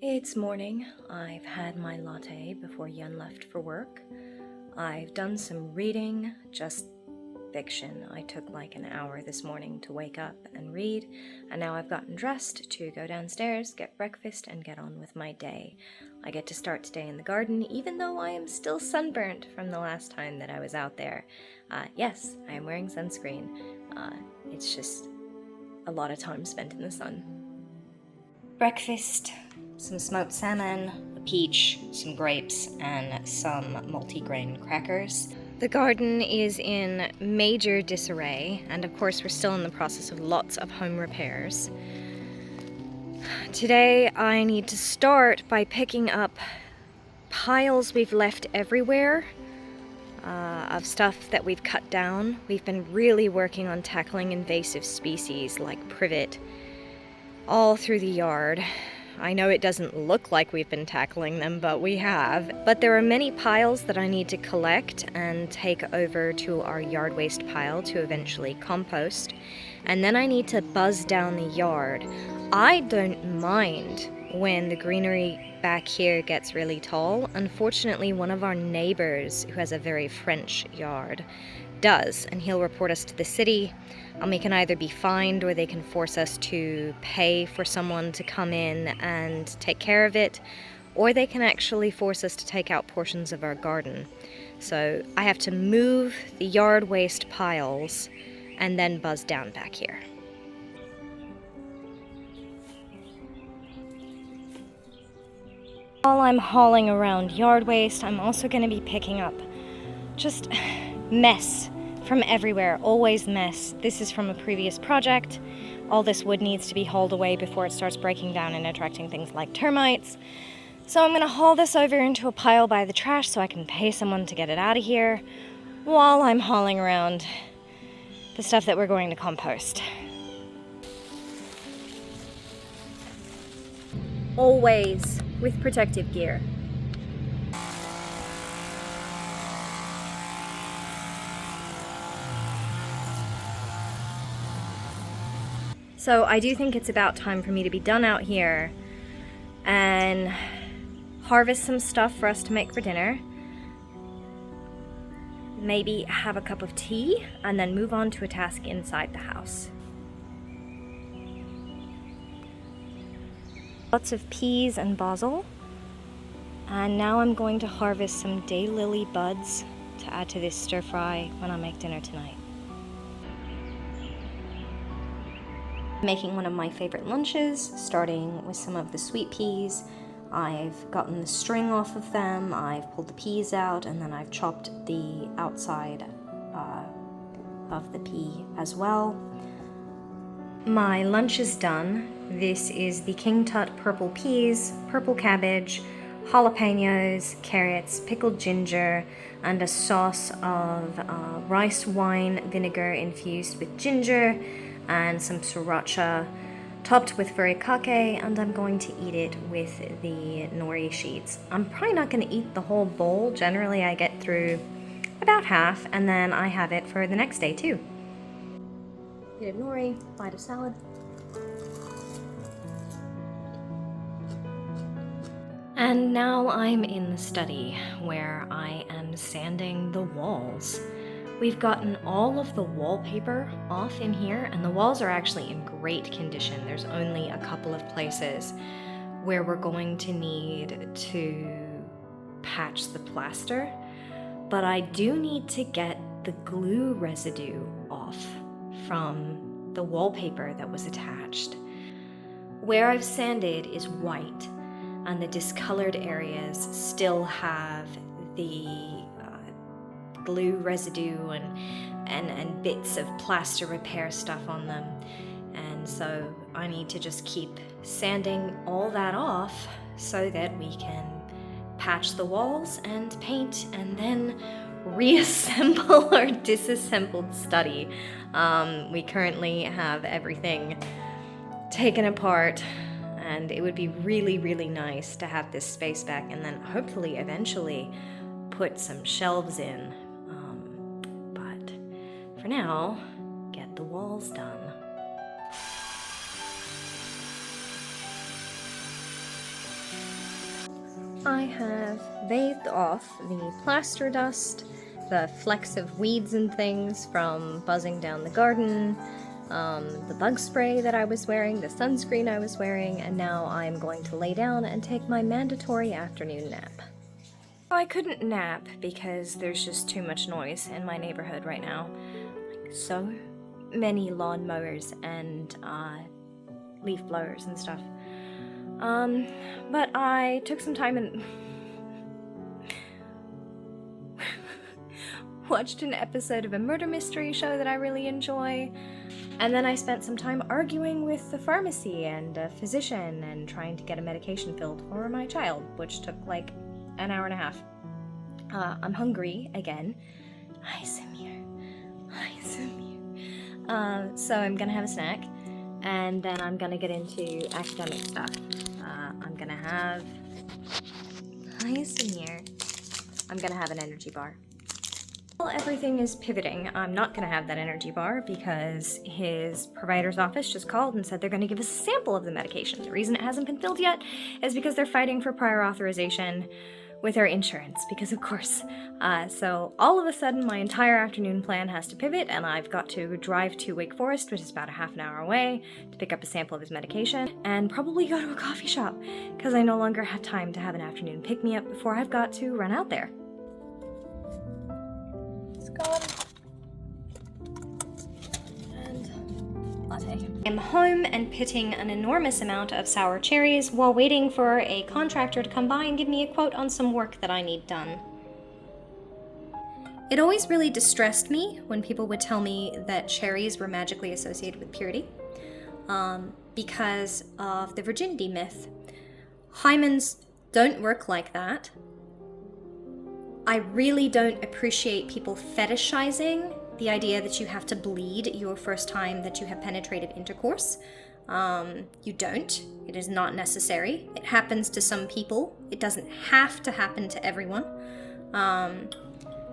It's morning. I've had my latte before Yun left for work. I've done some reading, just fiction. I took like an hour this morning to wake up and read, and now I've gotten dressed to go downstairs, get breakfast, and get on with my day. I get to start today in the garden, even though I am still sunburnt from the last time that I was out there. Yes, I am wearing sunscreen. It's just a lot of time spent in the sun. Breakfast. Some smoked salmon, a peach, some grapes, and some multigrain crackers. The garden is in major disarray, and of course we're still in the process of lots of home repairs. Today I need to start by picking up piles we've left everywhere of stuff that we've cut down. We've been really working on tackling invasive species like privet all through the yard. I know it doesn't look like we've been tackling them, but we have. But there are many piles that I need to collect and take over to our yard waste pile to eventually compost. And then I need to buzz down the yard. I don't mind when the greenery back here gets really tall. Unfortunately, one of our neighbors, who has a very French yard, does, and he'll report us to the city, and we can either be fined or they can force us to pay for someone to come in and take care of it, or they can actually force us to take out portions of our garden. So I have to move the yard waste piles and then buzz down back here. While I'm hauling around yard waste, I'm also going to be picking up just mess from everywhere, always mess. This is from a previous project. All this wood needs to be hauled away before it starts breaking down and attracting things like termites. So I'm going to haul this over into a pile by the trash so I can pay someone to get it out of here while I'm hauling around the stuff that we're going to compost. Always with protective gear. So I do think it's about time for me to be done out here and harvest some stuff for us to make for dinner. Maybe have a cup of tea and then move on to a task inside the house. Lots of peas and basil. And now I'm going to harvest some daylily buds to add to this stir fry when I make dinner tonight. Making one of my favorite lunches, starting with some of the sweet peas. I've gotten the string off of them, I've pulled the peas out, and then I've chopped the outside of the pea as well. My lunch is done. This is the King Tut purple peas, purple cabbage, jalapenos, carrots, pickled ginger, and a sauce of rice wine vinegar infused with ginger and some sriracha, topped with furikake, and I'm going to eat it with the nori sheets. I'm probably not going to eat the whole bowl. Generally, I get through about half, and then I have it for the next day too. Bit of nori, bite of salad. And now I'm in the study, where I am sanding the walls. We've gotten all of the wallpaper off in here, and the walls are actually in great condition. There's only a couple of places where we're going to need to patch the plaster, but I do need to get the glue residue off from the wallpaper that was attached. Where I've sanded is white, and the discolored areas still have the glue residue and bits of plaster repair stuff on them, and so I need to just keep sanding all that off so that we can patch the walls and paint and then reassemble our disassembled study. We currently have everything taken apart, and it would be really, really nice to have this space back and then hopefully eventually put some shelves in. But for now, get the walls done. I have bathed off the plaster dust, the flecks of weeds and things from buzzing down the garden, the bug spray that I was wearing, the sunscreen I was wearing, and now I'm going to lay down and take my mandatory afternoon nap. I couldn't nap because there's just too much noise in my neighborhood right now. Like, so many lawnmowers and leaf blowers and stuff. But I took some time and watched an episode of a murder mystery show that I really enjoy. And then I spent some time arguing with the pharmacy and a physician and trying to get a medication filled for my child, which took like an hour and a half. I'm hungry again. Hi, Samir. Hi, Samir. So I'm gonna have a snack, and then I'm gonna get into academic stuff. I'm gonna have... Hi, Samir. I'm gonna have an energy bar. Well, everything is pivoting. I'm not gonna have that energy bar because his provider's office just called and said they're gonna give us a sample of the medication. The reason it hasn't been filled yet is because they're fighting for prior authorization with our insurance, because of course. So all of a sudden my entire afternoon plan has to pivot, and I've got to drive to Wake Forest, which is about a half an hour away, to pick up a sample of his medication, and probably go to a coffee shop, because I no longer have time to have an afternoon pick-me-up before I've got to run out there. It's gone. Latte. I'm home and pitting an enormous amount of sour cherries while waiting for a contractor to come by and give me a quote on some work that I need done. It always really distressed me when people would tell me that cherries were magically associated with purity, because of the virginity myth. Hymens don't work like that. I really don't appreciate people fetishizing the idea that you have to bleed your first time that you have penetrative intercourse. You don't. It is not necessary. It happens to some people. It doesn't have to happen to everyone.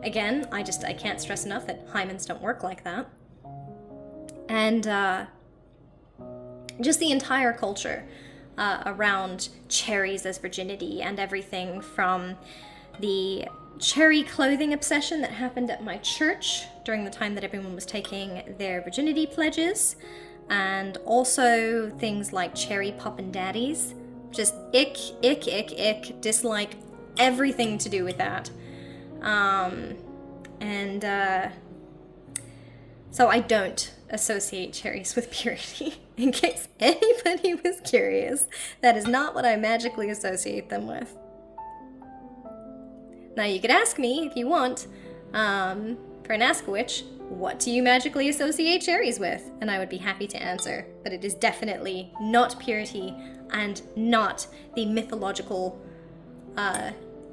Again, I can't stress enough that hymens don't work like that. And just the entire culture around cherries as virginity, and everything from the cherry clothing obsession that happened at my church during the time that everyone was taking their virginity pledges, and also things like cherry poppin' daddies. Just ick, dislike everything to do with that. So I don't associate cherries with purity, in case anybody was curious. That is not what I magically associate them with. Now you could ask me, if you want, for an Ask a Witch, what do you magically associate cherries with? And I would be happy to answer. But it is definitely not purity, and not the mythological,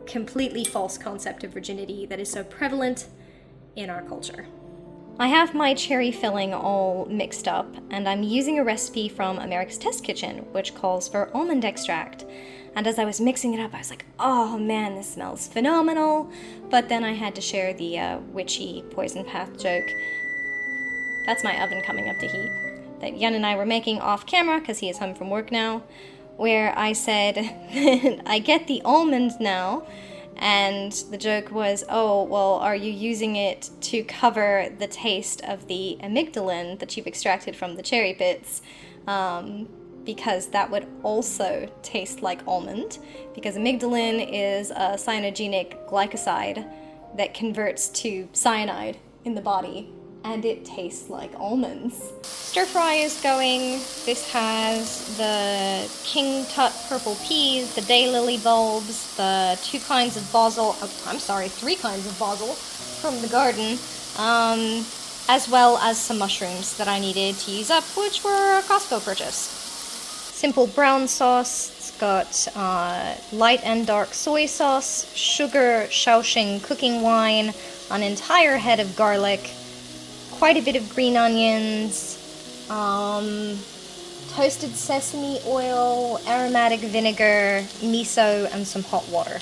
completely false concept of virginity that is so prevalent in our culture. I have my cherry filling all mixed up, and I'm using a recipe from America's Test Kitchen, which calls for almond extract. And as I was mixing it up, I was like, oh man, this smells phenomenal. But then I had to share the witchy poison path joke. That's my oven coming up to heat. That Yun and I were making off camera, because he is home from work now, where I said, I get the almond now. And the joke was, oh, well, are you using it to cover the taste of the amygdalin that you've extracted from the cherry pits? Because that would also taste like almond, because amygdalin is a cyanogenic glycoside that converts to cyanide in the body, and it tastes like almonds. Stir fry is going. This has the King Tut purple peas, the daylily bulbs, the 3 kinds of basil from the garden, as well as some mushrooms that I needed to use up, which were a Costco purchase. Simple brown sauce. It's got light and dark soy sauce, sugar, Shaoxing cooking wine, an entire head of garlic, quite a bit of green onions, toasted sesame oil, aromatic vinegar, miso, and some hot water.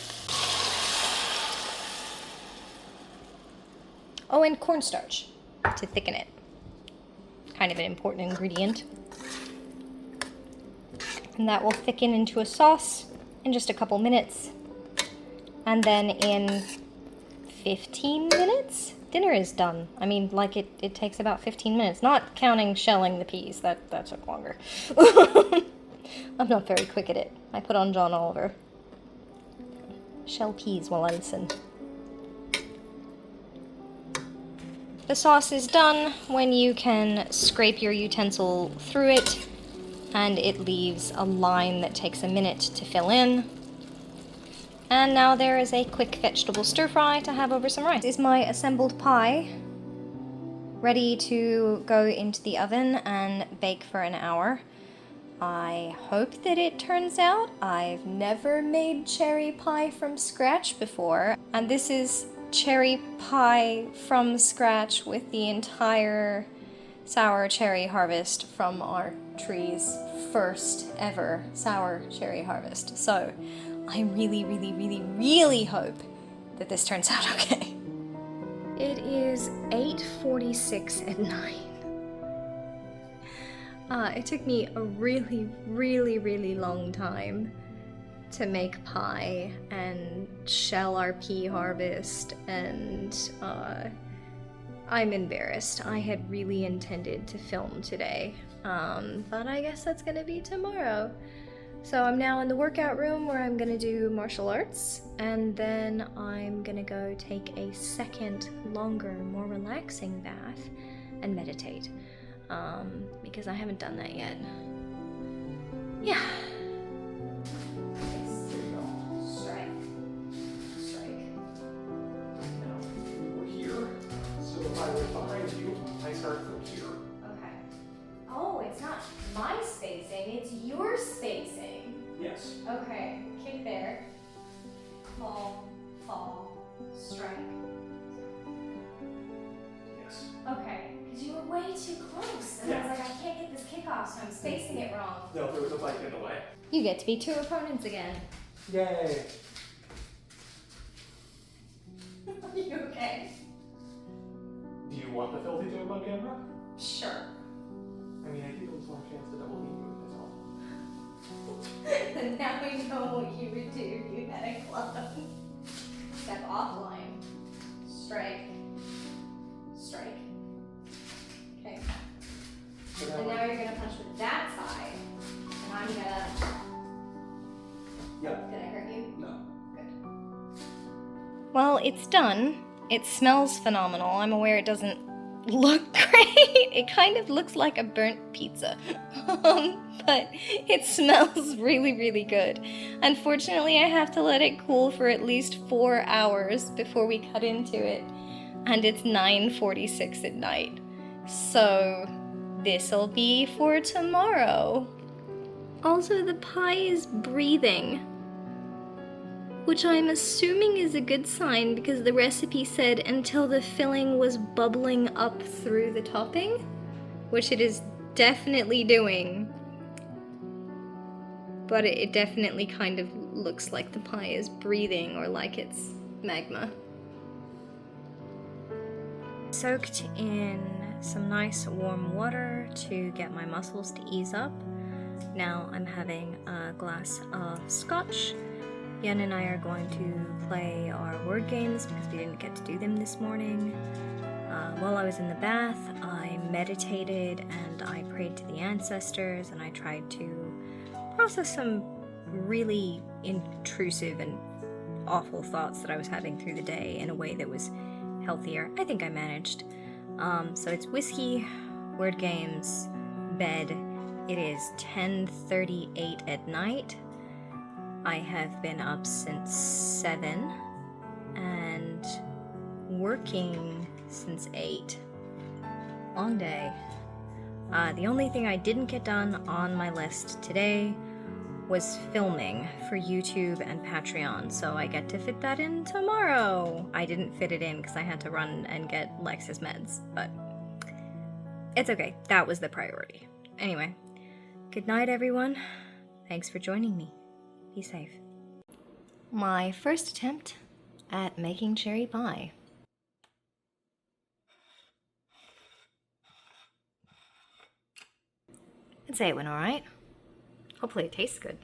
Oh, and cornstarch to thicken it. Kind of an important ingredient. And that will thicken into a sauce in just a couple minutes. And then in 15 minutes, dinner is done. I mean, like it takes about 15 minutes, not counting shelling the peas. That took longer. I'm not very quick at it. I put on John Oliver. Shell peas while I listen. The sauce is done when you can scrape your utensil through it and it leaves a line that takes a minute to fill in. And now there is a quick vegetable stir fry to have over some rice. This is my assembled pie, ready to go into the oven and bake for an hour. I hope that it turns out. I've never made cherry pie from scratch before, and this is cherry pie from scratch with the entire sour cherry harvest from our tree's first ever sour cherry harvest. So I really hope that this turns out okay. It is 8:46 at night. It took me a really long time to make pie and shell our pea harvest, and I'm embarrassed. I had really intended to film today, but I guess that's gonna be tomorrow. So I'm now in the workout room where I'm gonna do martial arts, and then I'm gonna go take a second, longer, more relaxing bath and meditate, because I haven't done that yet. Yeah. Start from here. Okay. Oh, it's not my spacing, it's your spacing. Yes. Okay, kick there. Fall, strike. Yes. Okay, because you were way too close. And I was like, I can't get this kick off, so I'm spacing it wrong. No, there was a bike in the way. You get to be two opponents again. Yay. Are you okay? Do you want the filthy joke on camera? Sure. I mean, I think it was one chance to double team you with myself. And now we know what you would do if you had a club. Step offline. Strike. Okay. And now you're gonna punch with that side. And I'm gonna... Yep. Did I hurt you? No. Good. Well, it's done. It smells phenomenal. I'm aware it doesn't look great. It kind of looks like a burnt pizza. But it smells really good. Unfortunately, I have to let it cool for at least 4 hours before we cut into it. And it's 9:46 at night. So this'll be for tomorrow. Also, the pie is breathing, which I'm assuming is a good sign because the recipe said until the filling was bubbling up through the topping, which it is definitely doing. But it definitely kind of looks like the pie is breathing or like it's magma. Soaked in some nice warm water to get my muscles to ease up. Now I'm having a glass of scotch. Yen and I are going to play our word games because we didn't get to do them this morning. While I was in the bath, I meditated and I prayed to the ancestors, and I tried to process some really intrusive and awful thoughts that I was having through the day in a way that was healthier. I think I managed. So it's whiskey, word games, bed. It is 10:38 at night. I have been up since 7 and working since 8. Long day. The only thing I didn't get done on my list today was filming for YouTube and Patreon, so I get to fit that in tomorrow. I didn't fit it in because I had to run and get Lex's meds, but it's okay. That was the priority. Anyway, good night, everyone. Thanks for joining me. Be safe. My first attempt at making cherry pie. I'd say it went alright. Hopefully it tastes good.